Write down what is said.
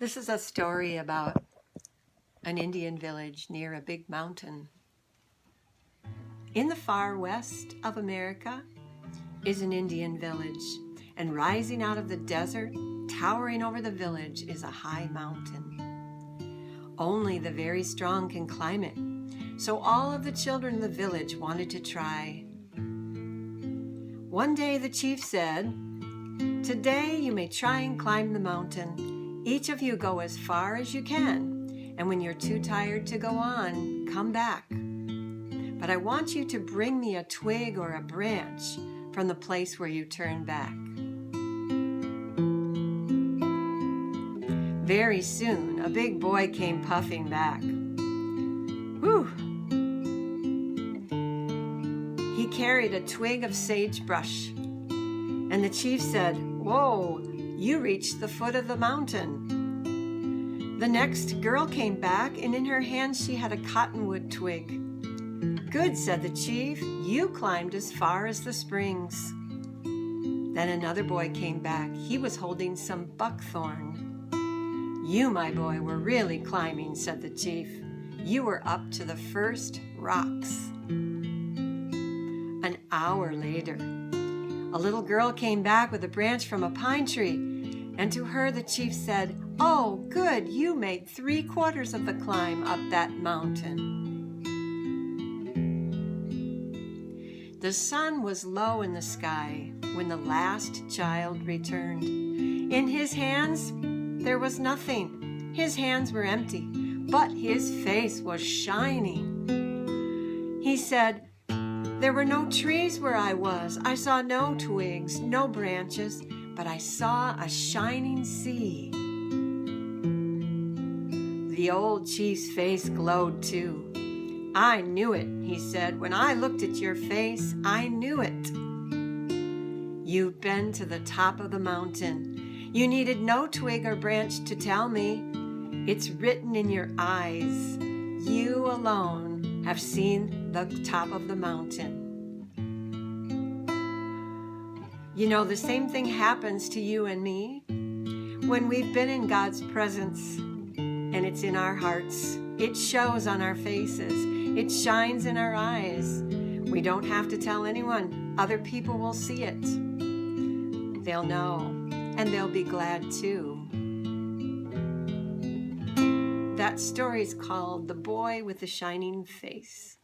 This is a story about an Indian village near a big mountain. In the far west of America is an Indian village, and rising out of the desert, towering over the village, is a high mountain. Only the very strong can climb it, so all of the children in the village wanted to try. One day the chief said, "Today you may try and climb the mountain. Each of you go as far as you can, and when you're too tired to go on, come back. But I want you to bring me a twig or a branch from the place where you turn back." Very soon, a big boy came puffing back. Whew! He carried a twig of sagebrush, and the chief said, "Whoa, you reached the foot of the mountain." The next girl came back, and in her hand she had a cottonwood twig. "Good," said the chief, "you climbed as far as the springs." Then another boy came back. He was holding some buckthorn. "You, my boy, were really climbing," said the chief. "You were up to the first rocks." An hour later, a little girl came back with a branch from a pine tree, and to her the chief said, "Oh, good, you made 3/4 of the climb up that mountain." The sun was low in the sky when the last child returned. In his hands there was nothing. His hands were empty, but his face was shining. He said, "There were no trees where I was. I saw no twigs, no branches, but I saw a shining sea." The old chief's face glowed too. "I knew it," he said. "When I looked at your face, I knew it. You've been to the top of the mountain. You needed no twig or branch to tell me. It's written in your eyes. You alone have seen the top of the mountain." You know, the same thing happens to you and me when we've been in God's presence, and it's in our hearts. It shows on our faces. It shines in our eyes. We don't have to tell anyone. Other people will see it. They'll know, and they'll be glad too. That story is called "The Boy with the Shining Face."